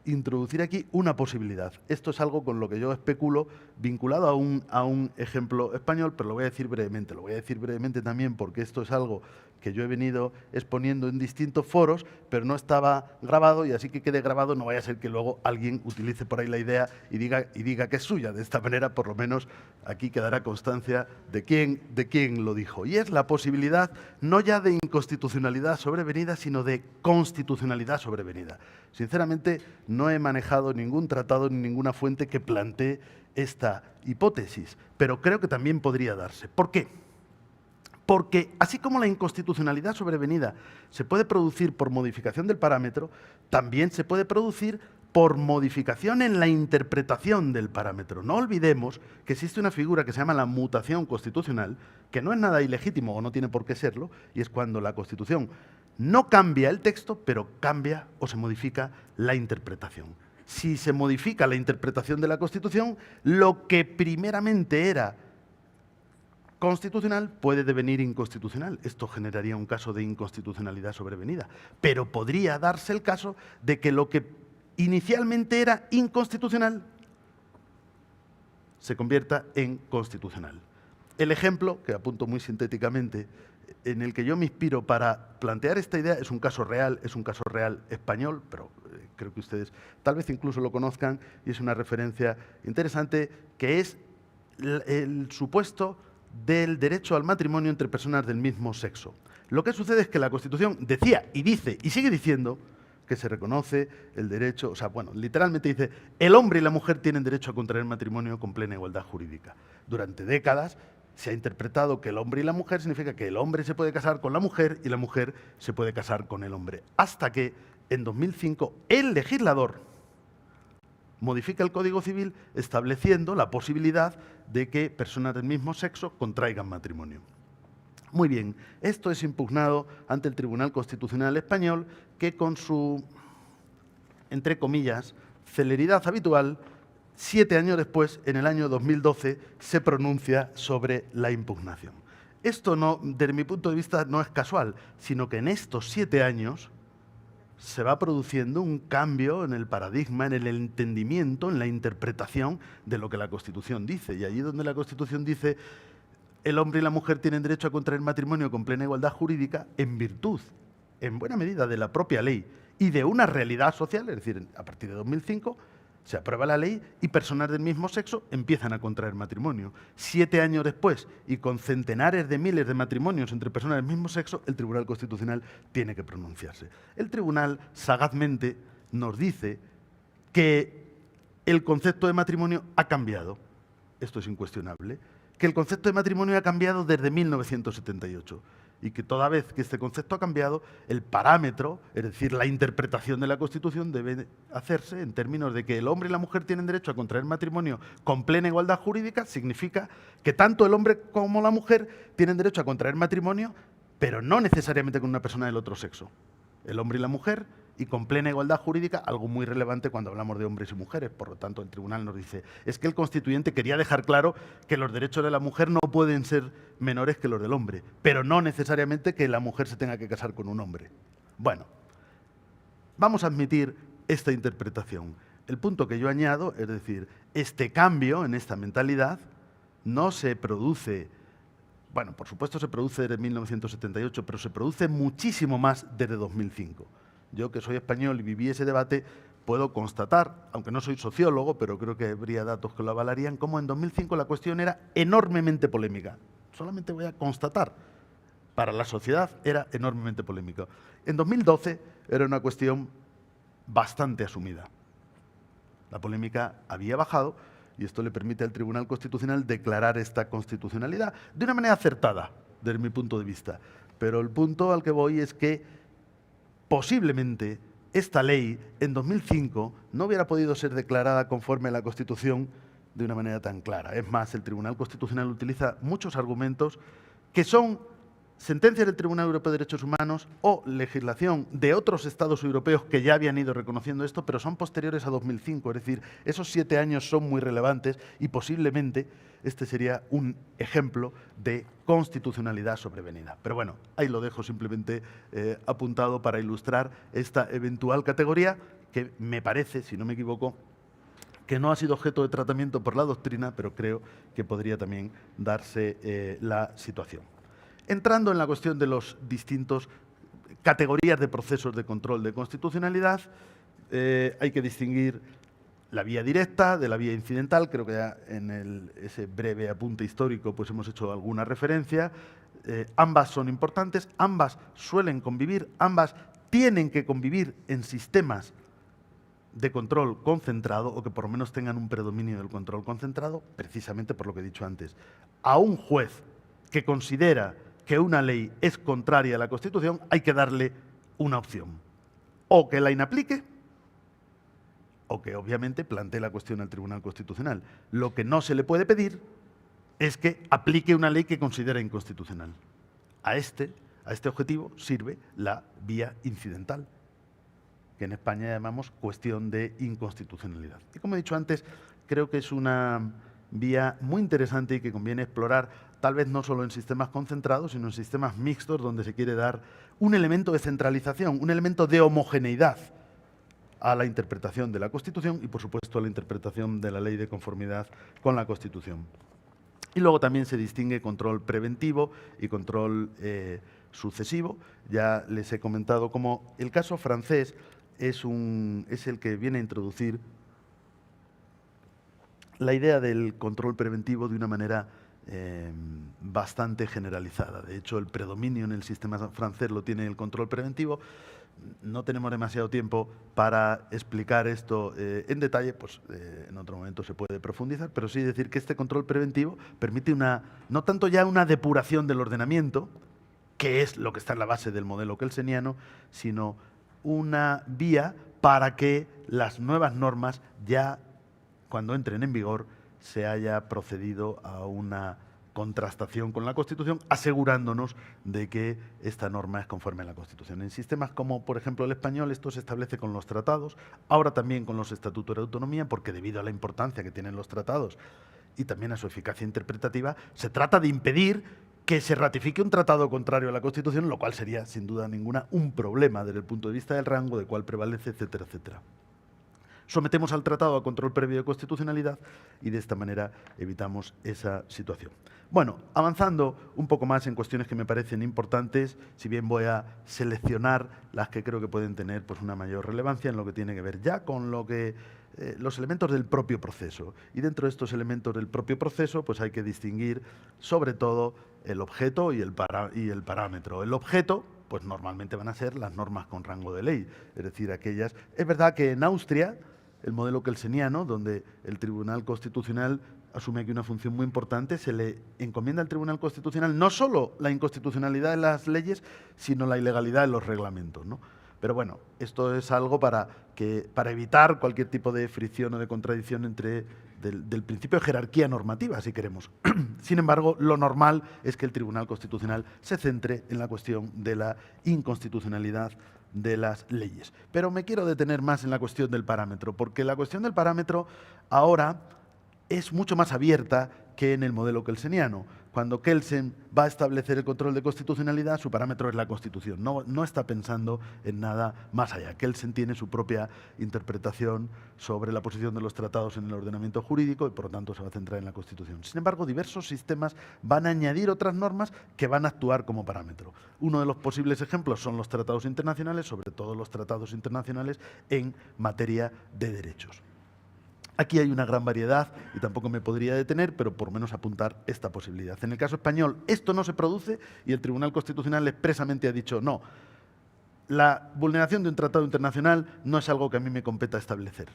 introducir aquí una posibilidad. Esto es algo con lo que yo especulo vinculado a un ejemplo español, pero lo voy a decir brevemente. Lo voy a decir brevemente también porque esto es algo que yo he venido exponiendo en distintos foros, pero no estaba grabado y así que quede grabado no vaya a ser que luego alguien utilice por ahí la idea y diga que es suya. De esta manera, por lo menos, aquí quedará constancia de quién lo dijo. Y es la posibilidad no ya de inconstitucionalidad sobrevenida, sino de constitucionalidad sobrevenida. Sinceramente, no he manejado ningún tratado ni ninguna fuente que plantee esta hipótesis, pero creo que también podría darse. ¿Por qué? Porque así como la inconstitucionalidad sobrevenida se puede producir por modificación del parámetro, también se puede producir por modificación en la interpretación del parámetro. No olvidemos que existe una figura que se llama la mutación constitucional, que no es nada ilegítimo o no tiene por qué serlo, y es cuando la Constitución no cambia el texto, pero cambia o se modifica la interpretación. Si se modifica la interpretación de la Constitución, lo que primeramente era constitucional puede devenir inconstitucional. Esto generaría un caso de inconstitucionalidad sobrevenida. Pero podría darse el caso de que lo que inicialmente era inconstitucional se convierta en constitucional. El ejemplo, que apunto muy sintéticamente, en el que yo me inspiro para plantear esta idea, es un caso real español, pero creo que ustedes tal vez incluso lo conozcan y es una referencia interesante, que es el supuesto del derecho al matrimonio entre personas del mismo sexo. Lo que sucede es que la Constitución decía y dice y sigue diciendo que se reconoce el derecho, o sea, bueno, literalmente dice, el hombre y la mujer tienen derecho a contraer matrimonio con plena igualdad jurídica. Durante décadas, se ha interpretado que el hombre y la mujer significa que el hombre se puede casar con la mujer y la mujer se puede casar con el hombre. Hasta que en 2005 el legislador modifica el Código Civil estableciendo la posibilidad de que personas del mismo sexo contraigan matrimonio. Muy bien, esto es impugnado ante el Tribunal Constitucional Español, que con su, entre comillas, celeridad habitual, 7 años después, en el año 2012, se pronuncia sobre la impugnación. Esto, no, desde mi punto de vista, no es casual, sino que en estos 7 años se va produciendo un cambio en el paradigma, en el entendimiento, en la interpretación de lo que la Constitución dice. Y allí donde la Constitución dice el hombre y la mujer tienen derecho a contraer matrimonio con plena igualdad jurídica, en virtud, en buena medida, de la propia ley y de una realidad social, es decir, a partir de 2005, se aprueba la ley y personas del mismo sexo empiezan a contraer matrimonio. 7 años después, y con centenares de miles de matrimonios entre personas del mismo sexo, el Tribunal Constitucional tiene que pronunciarse. El Tribunal, sagazmente, nos dice que el concepto de matrimonio ha cambiado. Esto es incuestionable. Que el concepto de matrimonio ha cambiado desde 1978. Y que toda vez que este concepto ha cambiado, el parámetro, es decir, la interpretación de la Constitución, debe hacerse en términos de que el hombre y la mujer tienen derecho a contraer matrimonio con plena igualdad jurídica. Significa que tanto el hombre como la mujer tienen derecho a contraer matrimonio, pero no necesariamente con una persona del otro sexo. El hombre y la mujer, y con plena igualdad jurídica, algo muy relevante cuando hablamos de hombres y mujeres. Por lo tanto, el tribunal nos dice, es que el constituyente quería dejar claro que los derechos de la mujer no pueden ser menores que los del hombre, pero no necesariamente que la mujer se tenga que casar con un hombre. Bueno, vamos a admitir esta interpretación. El punto que yo añado, es decir, este cambio en esta mentalidad no se produce, bueno, por supuesto se produce desde 1978, pero se produce muchísimo más desde 2005. Yo, que soy español y viví ese debate, puedo constatar, aunque no soy sociólogo, pero creo que habría datos que lo avalarían, cómo en 2005 la cuestión era enormemente polémica. Solamente voy a constatar, para la sociedad era enormemente polémica. En 2012 era una cuestión bastante asumida. La polémica había bajado y esto le permite al Tribunal Constitucional declarar esta constitucionalidad de una manera acertada, desde mi punto de vista. Pero el punto al que voy es que posiblemente esta ley en 2005 no hubiera podido ser declarada conforme a la Constitución de una manera tan clara. Es más, el Tribunal Constitucional utiliza muchos argumentos que son sentencias del Tribunal Europeo de Derechos Humanos o legislación de otros estados europeos que ya habían ido reconociendo esto, pero son posteriores a 2005. Es decir, esos 7 años son muy relevantes y posiblemente este sería un ejemplo de constitucionalidad sobrevenida. Pero bueno, ahí lo dejo simplemente apuntado para ilustrar esta eventual categoría que me parece, si no me equivoco, que no ha sido objeto de tratamiento por la doctrina, pero creo que podría también darse la situación. Entrando en la cuestión de los distintos categorías de procesos de control de constitucionalidad, hay que distinguir la vía directa de la vía incidental. Creo que ya en ese breve apunte histórico pues hemos hecho alguna referencia. Ambas son importantes, ambas suelen convivir, ambas tienen que convivir en sistemas de control concentrado, o que por lo menos tengan un predominio del control concentrado, precisamente por lo que he dicho antes. A un juez que considera que una ley es contraria a la Constitución, hay que darle una opción. O que la inaplique, o que obviamente plantee la cuestión al Tribunal Constitucional. Lo que no se le puede pedir es que aplique una ley que considera inconstitucional. A este objetivo sirve la vía incidental, que en España llamamos cuestión de inconstitucionalidad. Y como he dicho antes, creo que es una vía muy interesante y que conviene explorar, tal vez no solo en sistemas concentrados, sino en sistemas mixtos, donde se quiere dar un elemento de centralización, un elemento de homogeneidad a la interpretación de la Constitución y, por supuesto, a la interpretación de la ley de conformidad con la Constitución. Y luego también se distingue control preventivo y control sucesivo. Ya les he comentado cómo el caso francés es el que viene a introducir la idea del control preventivo de una manera bastante generalizada. De hecho, el predominio en el sistema francés lo tiene el control preventivo. No tenemos demasiado tiempo para explicar esto en detalle, pues en otro momento se puede profundizar, pero sí decir que este control preventivo permite no tanto ya una depuración del ordenamiento, que es lo que está en la base del modelo kelseniano, sino una vía para que las nuevas normas ya, cuando entren en vigor, se haya procedido a una contrastación con la Constitución, asegurándonos de que esta norma es conforme a la Constitución. En sistemas como, por ejemplo, el español, esto se establece con los tratados, ahora también con los estatutos de autonomía, porque debido a la importancia que tienen los tratados y también a su eficacia interpretativa, se trata de impedir que se ratifique un tratado contrario a la Constitución, lo cual sería, sin duda ninguna, un problema desde el punto de vista del rango, de cuál prevalece, etcétera, etcétera. Sometemos al tratado a control previo de constitucionalidad y de esta manera evitamos esa situación. Bueno, avanzando un poco más en cuestiones que me parecen importantes, si bien voy a seleccionar las que creo que pueden tener pues, una mayor relevancia en lo que tiene que ver ya con los elementos del propio proceso. Y dentro de estos elementos del propio proceso pues hay que distinguir sobre todo el objeto y el parámetro. El objeto pues normalmente van a ser las normas con rango de ley, es decir, aquellas... Es verdad que en Austria, el modelo kelseniano, donde el Tribunal Constitucional asume aquí una función muy importante, se le encomienda al Tribunal Constitucional no solo la inconstitucionalidad de las leyes, sino la ilegalidad de los reglamentos, ¿no? Pero bueno, esto es algo para evitar cualquier tipo de fricción o de contradicción entre del principio de jerarquía normativa, si queremos. Sin embargo, lo normal es que el Tribunal Constitucional se centre en la cuestión de la inconstitucionalidad de las leyes. Pero me quiero detener más en la cuestión del parámetro, porque la cuestión del parámetro ahora es mucho más abierta que en el modelo kelseniano. Cuando Kelsen va a establecer el control de constitucionalidad, su parámetro es la Constitución, no está pensando en nada más allá. Kelsen tiene su propia interpretación sobre la posición de los tratados en el ordenamiento jurídico y por lo tanto se va a centrar en la Constitución. Sin embargo, diversos sistemas van a añadir otras normas que van a actuar como parámetro. Uno de los posibles ejemplos son los tratados internacionales, sobre todo los tratados internacionales en materia de derechos. Aquí hay una gran variedad y tampoco me podría detener, pero por lo menos apuntar esta posibilidad. En el caso español, esto no se produce y el Tribunal Constitucional expresamente ha dicho no. La vulneración de un tratado internacional no es algo que a mí me competa establecer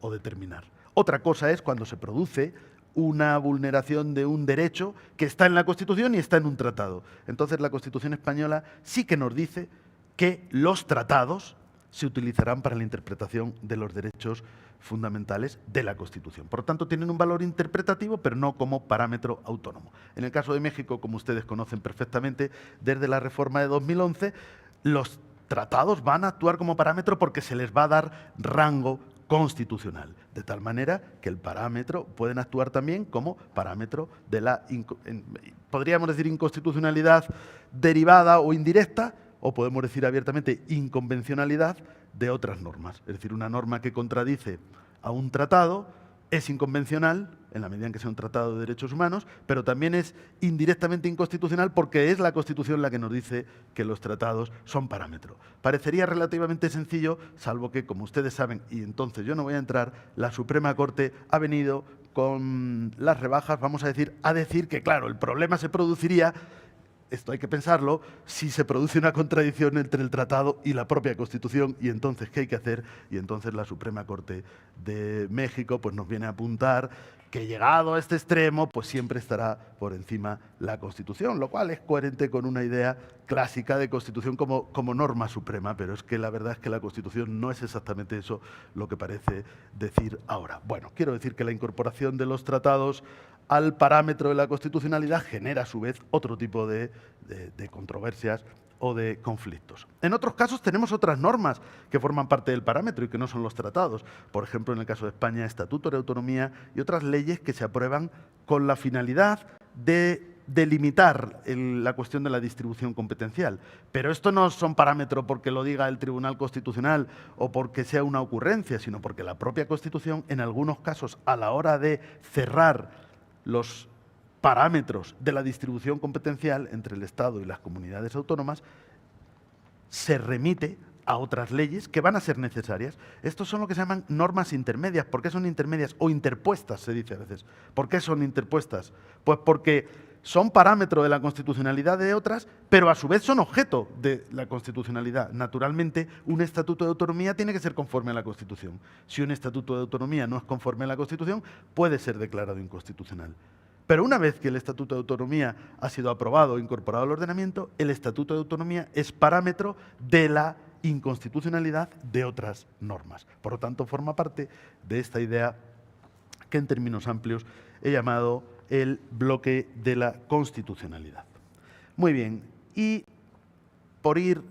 o determinar. Otra cosa es cuando se produce una vulneración de un derecho que está en la Constitución y está en un tratado. Entonces la Constitución española sí que nos dice que los tratados se utilizarán para la interpretación de los derechos fundamentales de la Constitución. Por lo tanto, tienen un valor interpretativo, pero no como parámetro autónomo. En el caso de México, como ustedes conocen perfectamente, desde la reforma de 2011, los tratados van a actuar como parámetro porque se les va a dar rango constitucional, de tal manera que el parámetro pueden actuar también como parámetro de la, podríamos decir, inconstitucionalidad derivada o indirecta, o podemos decir abiertamente inconvencionalidad de otras normas. Es decir, una norma que contradice a un tratado es inconvencional, en la medida en que sea un tratado de derechos humanos, pero también es indirectamente inconstitucional porque es la Constitución la que nos dice que los tratados son parámetro. Parecería relativamente sencillo, salvo que, como ustedes saben, y entonces yo no voy a entrar, la Suprema Corte ha venido con las rebajas, vamos a decir que, claro, el problema se produciría, esto hay que pensarlo, si se produce una contradicción entre el tratado y la propia Constitución, y entonces, ¿qué hay que hacer? Y entonces la Suprema Corte de México pues, nos viene a apuntar que llegado a este extremo, pues siempre estará por encima la Constitución, lo cual es coherente con una idea clásica de Constitución como norma suprema, pero es que la verdad es que la Constitución no es exactamente eso lo que parece decir ahora. Bueno, quiero decir que la incorporación de los tratados al parámetro de la constitucionalidad genera a su vez otro tipo de controversias o de conflictos. En otros casos tenemos otras normas que forman parte del parámetro y que no son los tratados. Por ejemplo, en el caso de España, estatutos de autonomía y otras leyes que se aprueban con la finalidad de delimitar la cuestión de la distribución competencial. Pero esto no son parámetros porque lo diga el Tribunal Constitucional o porque sea una ocurrencia, sino porque la propia Constitución, en algunos casos, a la hora de cerrar los parámetros de la distribución competencial entre el Estado y las comunidades autónomas, se remite a otras leyes que van a ser necesarias. Estos son lo que se llaman normas intermedias. ¿Por qué son intermedias? O interpuestas, se dice a veces. ¿Por qué son interpuestas? Pues porque son parámetro de la constitucionalidad de otras, pero a su vez son objeto de la constitucionalidad. Naturalmente, un estatuto de autonomía tiene que ser conforme a la Constitución. Si un estatuto de autonomía no es conforme a la Constitución, puede ser declarado inconstitucional. Pero una vez que el Estatuto de Autonomía ha sido aprobado o incorporado al ordenamiento, el Estatuto de Autonomía es parámetro de la inconstitucionalidad de otras normas. Por lo tanto, forma parte de esta idea que en términos amplios he llamado el bloque de la constitucionalidad. Muy bien, y por ir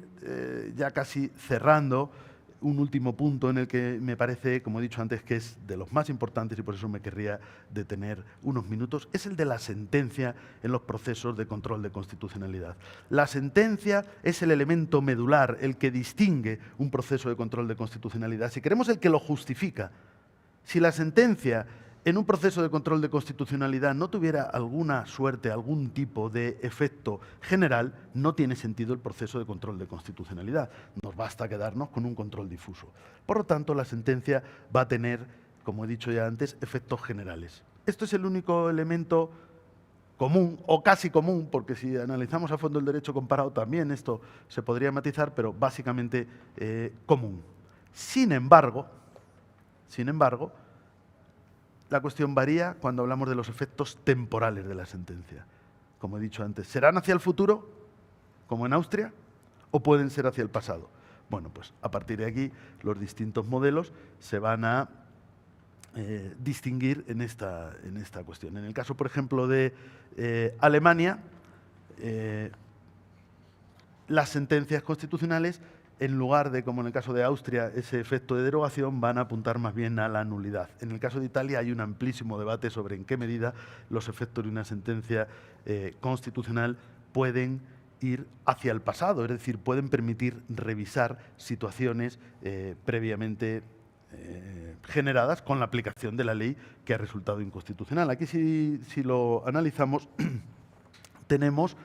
ya casi cerrando, un último punto en el que me parece, como he dicho antes, que es de los más importantes y por eso me querría detener unos minutos, es el de la sentencia en los procesos de control de constitucionalidad. La sentencia es el elemento medular, el que distingue un proceso de control de constitucionalidad. Si queremos, el que lo justifica. Si la sentencia en un proceso de control de constitucionalidad no tuviera alguna suerte, algún tipo de efecto general, no tiene sentido el proceso de control de constitucionalidad. Nos basta quedarnos con un control difuso. Por lo tanto, la sentencia va a tener, como he dicho ya antes, efectos generales. Esto es el único elemento común, o casi común, porque si analizamos a fondo el derecho comparado también esto se podría matizar, pero básicamente común. Sin embargo, la cuestión varía cuando hablamos de los efectos temporales de la sentencia. Como he dicho antes, ¿serán hacia el futuro, como en Austria, o pueden ser hacia el pasado? Bueno, pues a partir de aquí los distintos modelos se van a distinguir en esta cuestión. En el caso, por ejemplo, de Alemania, las sentencias constitucionales, en lugar de, como en el caso de Austria, ese efecto de derogación, van a apuntar más bien a la nulidad. En el caso de Italia hay un amplísimo debate sobre en qué medida los efectos de una sentencia constitucional pueden ir hacia el pasado, es decir, pueden permitir revisar situaciones previamente generadas con la aplicación de la ley que ha resultado inconstitucional. Aquí, si lo analizamos, tenemos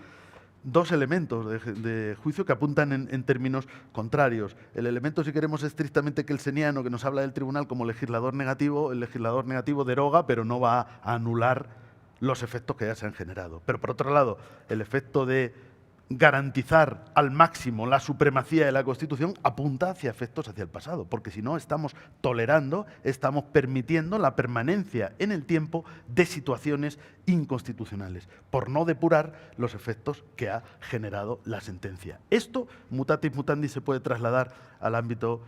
dos elementos de juicio que apuntan en términos contrarios. El elemento, si queremos, estrictamente kelseniano, que nos habla del tribunal como legislador negativo. El legislador negativo deroga, pero no va a anular los efectos que ya se han generado. Pero, por otro lado, el efecto de garantizar al máximo la supremacía de la Constitución apunta hacia efectos hacia el pasado, porque si no estamos tolerando, estamos permitiendo la permanencia en el tiempo de situaciones inconstitucionales, por no depurar los efectos que ha generado la sentencia. Esto, mutatis mutandis, se puede trasladar al ámbito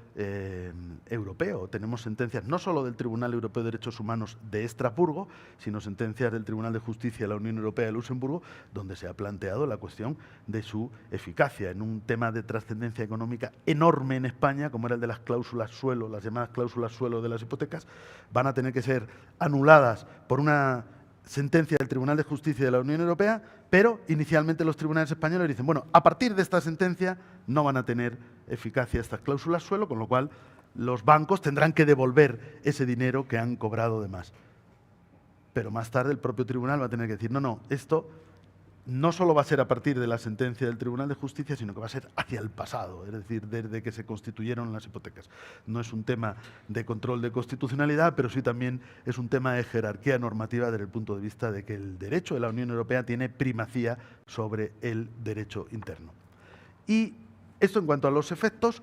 europeo. Tenemos sentencias no solo del Tribunal Europeo de Derechos Humanos de Estrasburgo, sino sentencias del Tribunal de Justicia de la Unión Europea de Luxemburgo, donde se ha planteado la cuestión de su eficacia en un tema de trascendencia económica enorme en España, como era el de las cláusulas suelo, las llamadas cláusulas suelo de las hipotecas, van a tener que ser anuladas por una sentencia del Tribunal de Justicia de la Unión Europea, pero inicialmente los tribunales españoles dicen, bueno, a partir de esta sentencia no van a tener eficacia estas cláusulas suelo, con lo cual los bancos tendrán que devolver ese dinero que han cobrado de más. Pero más tarde el propio tribunal va a tener que decir, no, esto no solo va a ser a partir de la sentencia del Tribunal de Justicia, sino que va a ser hacia el pasado, es decir, desde que se constituyeron las hipotecas. No es un tema de control de constitucionalidad, pero sí también es un tema de jerarquía normativa desde el punto de vista de que el derecho de la Unión Europea tiene primacía sobre el derecho interno. Y esto en cuanto a los efectos,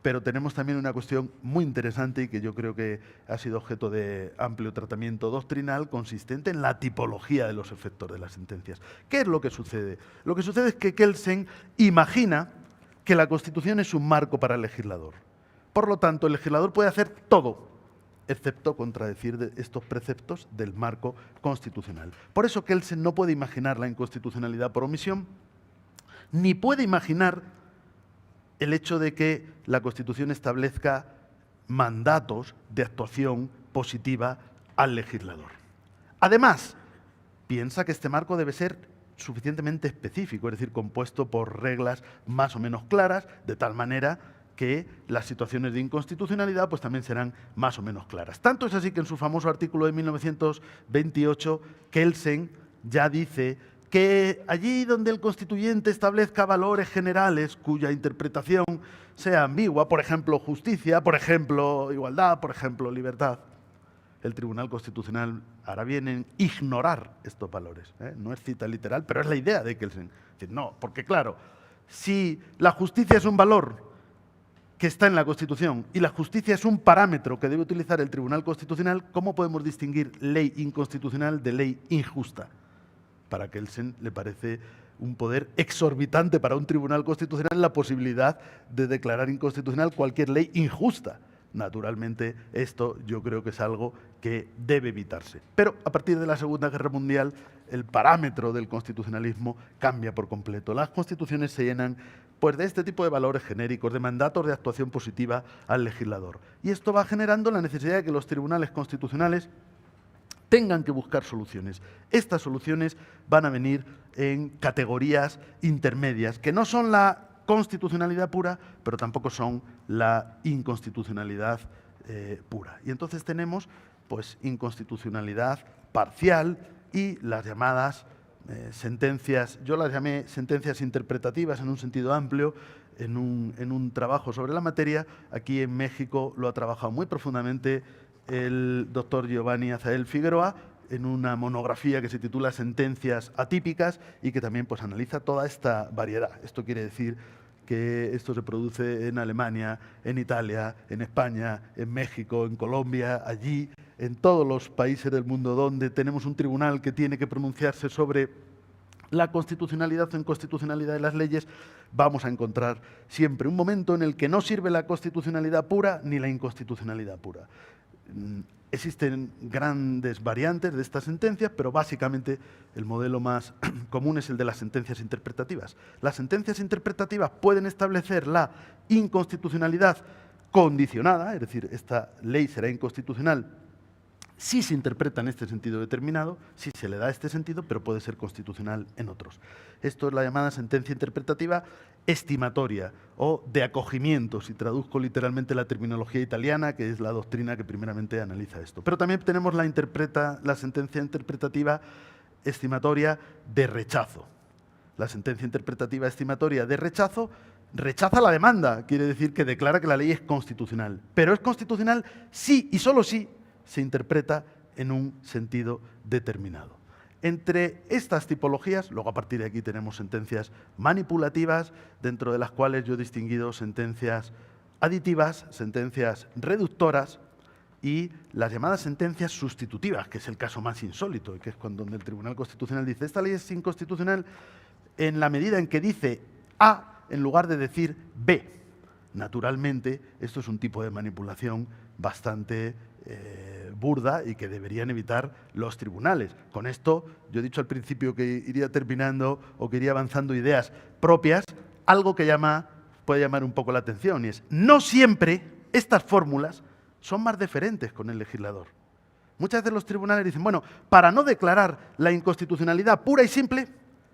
pero tenemos también una cuestión muy interesante y que yo creo que ha sido objeto de amplio tratamiento doctrinal, consistente en la tipología de los efectos de las sentencias. ¿Qué es lo que sucede? Lo que sucede es que Kelsen imagina que la Constitución es un marco para el legislador. Por lo tanto, el legislador puede hacer todo, excepto contradecir estos preceptos del marco constitucional. Por eso Kelsen no puede imaginar la inconstitucionalidad por omisión, ni puede imaginar el hecho de que la Constitución establezca mandatos de actuación positiva al legislador. Además, piensa que este marco debe ser suficientemente específico, es decir, compuesto por reglas más o menos claras, de tal manera que las situaciones de inconstitucionalidad pues también serán más o menos claras. Tanto es así que en su famoso artículo de 1928, Kelsen ya dice que allí donde el constituyente establezca valores generales cuya interpretación sea ambigua, por ejemplo, justicia, por ejemplo, igualdad, por ejemplo, libertad, el Tribunal Constitucional hará bien en ignorar estos valores. No es cita literal, pero es la idea de que no, porque claro, si la justicia es un valor que está en la Constitución y la justicia es un parámetro que debe utilizar el Tribunal Constitucional, ¿cómo podemos distinguir ley inconstitucional de ley injusta? Para Kelsen le parece un poder exorbitante para un Tribunal Constitucional la posibilidad de declarar inconstitucional cualquier ley injusta. Naturalmente, esto yo creo que es algo que debe evitarse. Pero a partir de la Segunda Guerra Mundial, el parámetro del constitucionalismo cambia por completo. Las constituciones se llenan pues, de este tipo de valores genéricos, de mandatos de actuación positiva al legislador. Y esto va generando la necesidad de que los tribunales constitucionales tengan que buscar soluciones. Estas soluciones van a venir en categorías intermedias, que no son la constitucionalidad pura, pero tampoco son la inconstitucionalidad pura. Y entonces tenemos pues, inconstitucionalidad parcial y las llamadas sentencias, yo las llamé sentencias interpretativas en un sentido amplio, en un trabajo sobre la materia. Aquí en México lo ha trabajado muy profundamente el doctor Giovanni Azael Figueroa en una monografía que se titula Sentencias atípicas y que también pues, analiza toda esta variedad. Esto quiere decir que esto se produce en Alemania, en Italia, en España, en México, en Colombia, allí, en todos los países del mundo donde tenemos un tribunal que tiene que pronunciarse sobre la constitucionalidad o inconstitucionalidad de las leyes, vamos a encontrar siempre un momento en el que no sirve la constitucionalidad pura ni la inconstitucionalidad pura. Existen grandes variantes de estas sentencias, pero básicamente el modelo más común es el de las sentencias interpretativas. Las sentencias interpretativas pueden establecer la inconstitucionalidad condicionada, es decir, esta ley será inconstitucional si se interpreta en este sentido determinado, si se le da este sentido, pero puede ser constitucional en otros. Esto es la llamada sentencia interpretativa estimatoria o de acogimiento, si traduzco literalmente la terminología italiana, que es la doctrina que primeramente analiza esto. Pero también tenemos la sentencia interpretativa estimatoria de rechazo. La sentencia interpretativa estimatoria de rechazo rechaza la demanda, quiere decir que declara que la ley es constitucional, pero es constitucional sí y solo sí se interpreta en un sentido determinado. Entre estas tipologías, luego a partir de aquí tenemos sentencias manipulativas, dentro de las cuales yo he distinguido sentencias aditivas, sentencias reductoras y las llamadas sentencias sustitutivas, que es el caso más insólito, que es cuando el Tribunal Constitucional dice esta ley es inconstitucional en la medida en que dice A en lugar de decir B. Naturalmente, esto es un tipo de manipulación bastante burda y que deberían evitar los tribunales. Con esto, yo he dicho al principio que iría terminando o que iría avanzando ideas propias, algo que puede llamar un poco la atención, y es, no siempre estas fórmulas son más deferentes con el legislador. Muchas veces los tribunales dicen, bueno, para no declarar la inconstitucionalidad pura y simple,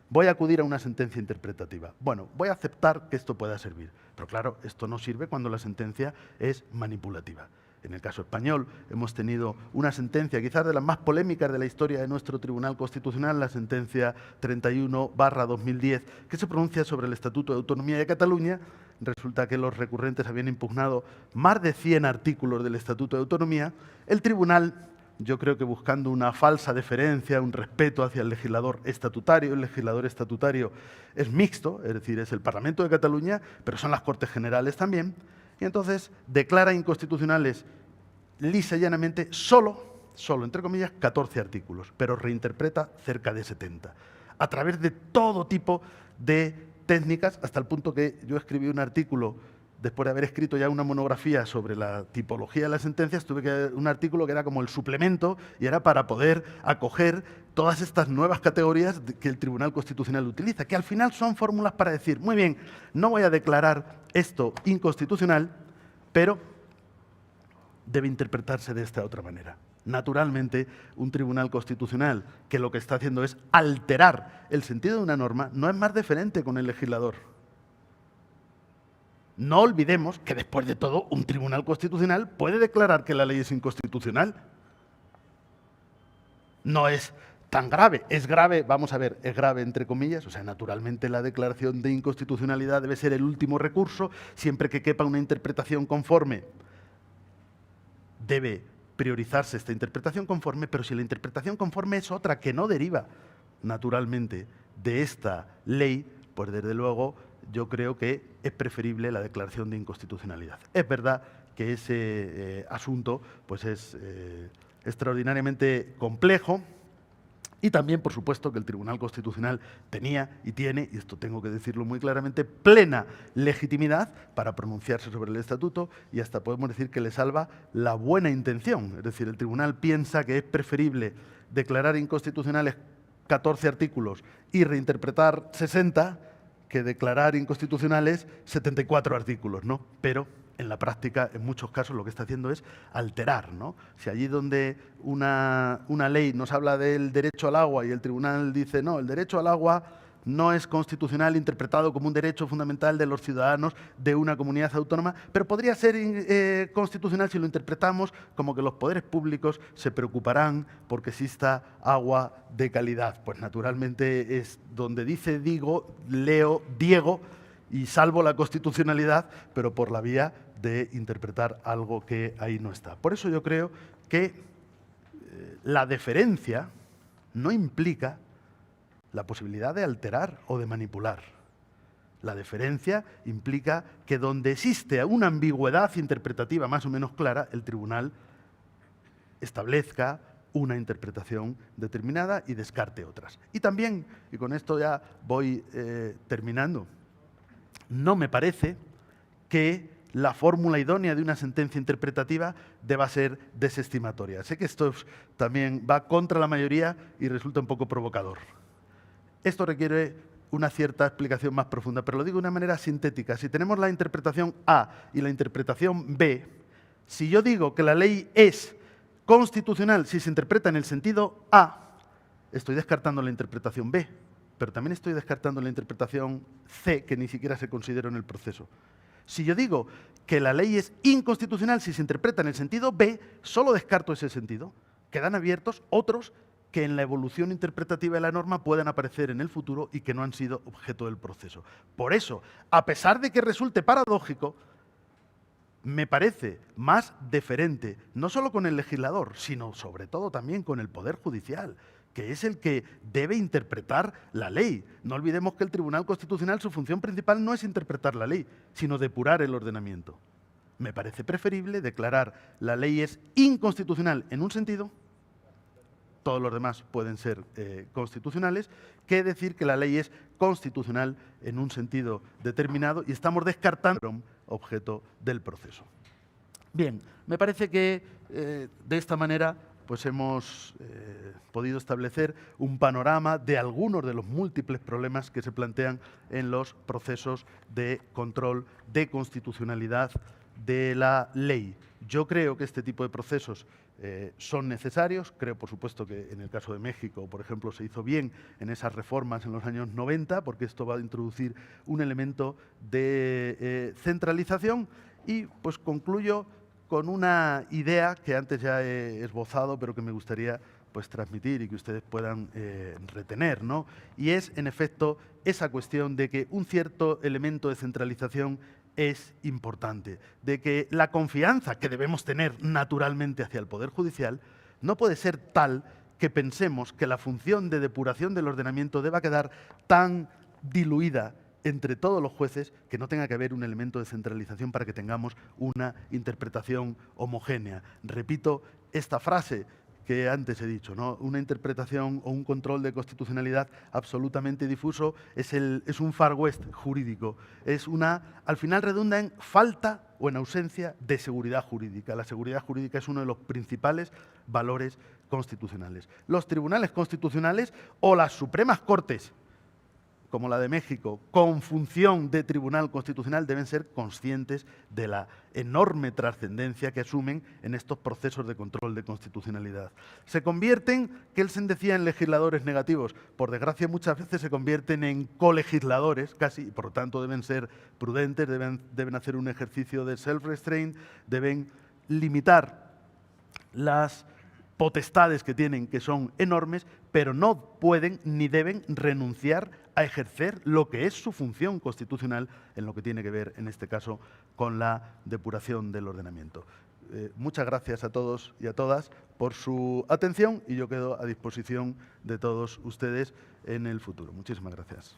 voy a acudir a una sentencia interpretativa. Bueno, voy a aceptar que esto pueda servir, pero claro, esto no sirve cuando la sentencia es manipulativa. En el caso español hemos tenido una sentencia, quizás de las más polémicas de la historia de nuestro Tribunal Constitucional, la sentencia 31/2010, que se pronuncia sobre el Estatuto de Autonomía de Cataluña. Resulta que los recurrentes habían impugnado más de 100 artículos del Estatuto de Autonomía. El tribunal, yo creo que buscando una falsa deferencia, un respeto hacia el legislador estatutario es mixto, es decir, es el Parlamento de Cataluña, pero son las Cortes Generales también, y entonces declara inconstitucionales lisa y llanamente solo, entre comillas, 14 artículos, pero reinterpreta cerca de 70, a través de todo tipo de técnicas, hasta el punto que yo escribí un artículo, después de haber escrito ya una monografía sobre la tipología de las sentencias, tuve que un artículo que era como el suplemento y era para poder acoger todas estas nuevas categorías que el Tribunal Constitucional utiliza, que al final son fórmulas para decir, muy bien, no voy a declarar esto inconstitucional, pero debe interpretarse de esta otra manera. Naturalmente, un Tribunal Constitucional que lo que está haciendo es alterar el sentido de una norma, no es más deferente con el legislador. No olvidemos que, después de todo, un Tribunal Constitucional puede declarar que la ley es inconstitucional. No es tan grave. Es grave, vamos a ver, es grave entre comillas, o sea, naturalmente la declaración de inconstitucionalidad debe ser el último recurso, siempre que quepa una interpretación conforme, debe priorizarse esta interpretación conforme, pero si la interpretación conforme es otra que no deriva, naturalmente, de esta ley, pues desde luego yo creo que es preferible la declaración de inconstitucionalidad. Es verdad que ese asunto pues es extraordinariamente complejo, y también, por supuesto, que el Tribunal Constitucional tenía y tiene, y esto tengo que decirlo muy claramente, plena legitimidad para pronunciarse sobre el Estatuto, y hasta podemos decir que le salva la buena intención. Es decir, el Tribunal piensa que es preferible declarar inconstitucionales 14 artículos y reinterpretar 60 que declarar inconstitucionales 74 artículos, ¿no? Pero en la práctica, en muchos casos, lo que está haciendo es alterar, ¿no? Si allí donde una ley nos habla del derecho al agua y el tribunal dice, no, el derecho al agua no es constitucional interpretado como un derecho fundamental de los ciudadanos de una comunidad autónoma, pero podría ser constitucional si lo interpretamos como que los poderes públicos se preocuparán porque exista agua de calidad. Pues naturalmente es donde dice digo, leo Diego y salvo la constitucionalidad, pero por la vía de interpretar algo que ahí no está. Por eso yo creo que la deferencia no implica la posibilidad de alterar o de manipular. La deferencia implica que donde existe una ambigüedad interpretativa más o menos clara, el tribunal establezca una interpretación determinada y descarte otras. Y también, y con esto ya voy terminando, no me parece que la fórmula idónea de una sentencia interpretativa deba ser desestimatoria. Sé que esto también va contra la mayoría y resulta un poco provocador. Esto requiere una cierta explicación más profunda, pero lo digo de una manera sintética. Si tenemos la interpretación A y la interpretación B, si yo digo que la ley es constitucional si se interpreta en el sentido A, estoy descartando la interpretación B, pero también estoy descartando la interpretación C, que ni siquiera se consideró en el proceso. Si yo digo que la ley es inconstitucional si se interpreta en el sentido B, solo descarto ese sentido. Quedan abiertos otros que en la evolución interpretativa de la norma puedan aparecer en el futuro y que no han sido objeto del proceso. Por eso, a pesar de que resulte paradójico, me parece más deferente, no solo con el legislador, sino sobre todo también con el Poder Judicial, que es el que debe interpretar la ley. No olvidemos que el Tribunal Constitucional, su función principal no es interpretar la ley, sino depurar el ordenamiento. Me parece preferible declarar la ley es inconstitucional en un sentido, todos los demás pueden ser constitucionales, que decir que la ley es constitucional en un sentido determinado y estamos descartando objeto del proceso. Bien, me parece que de esta manera pues hemos podido establecer un panorama de algunos de los múltiples problemas que se plantean en los procesos de control de constitucionalidad de la ley. Yo creo que este tipo de procesos son necesarios. Creo, por supuesto, que en el caso de México, por ejemplo, se hizo bien en esas reformas en los años 90, porque esto va a introducir un elemento de centralización. Y pues concluyo con una idea que antes ya he esbozado, pero que me gustaría pues transmitir y que ustedes puedan retener, ¿no? Y es, en efecto, esa cuestión de que un cierto elemento de centralización es importante, de que la confianza que debemos tener naturalmente hacia el Poder Judicial no puede ser tal que pensemos que la función de depuración del ordenamiento deba quedar tan diluida entre todos los jueces que no tenga que haber un elemento de centralización para que tengamos una interpretación homogénea. Repito esta frase que antes he dicho, ¿no? Una interpretación o un control de constitucionalidad absolutamente difuso es un Far West jurídico. Al final redunda en falta o en ausencia de seguridad jurídica. La seguridad jurídica es uno de los principales valores constitucionales. Los tribunales constitucionales o las Supremas Cortes, como la de México, con función de Tribunal Constitucional, deben ser conscientes de la enorme trascendencia que asumen en estos procesos de control de constitucionalidad. Se convierten, Kelsen decía, en legisladores negativos. Por desgracia, muchas veces se convierten en colegisladores, casi, y por lo tanto deben ser prudentes, deben hacer un ejercicio de self-restraint, deben limitar las potestades que tienen, que son enormes, pero no pueden ni deben renunciar a ejercer lo que es su función constitucional en lo que tiene que ver, en este caso, con la depuración del ordenamiento. Muchas gracias a todos y a todas por su atención y yo quedo a disposición de todos ustedes en el futuro. Muchísimas gracias.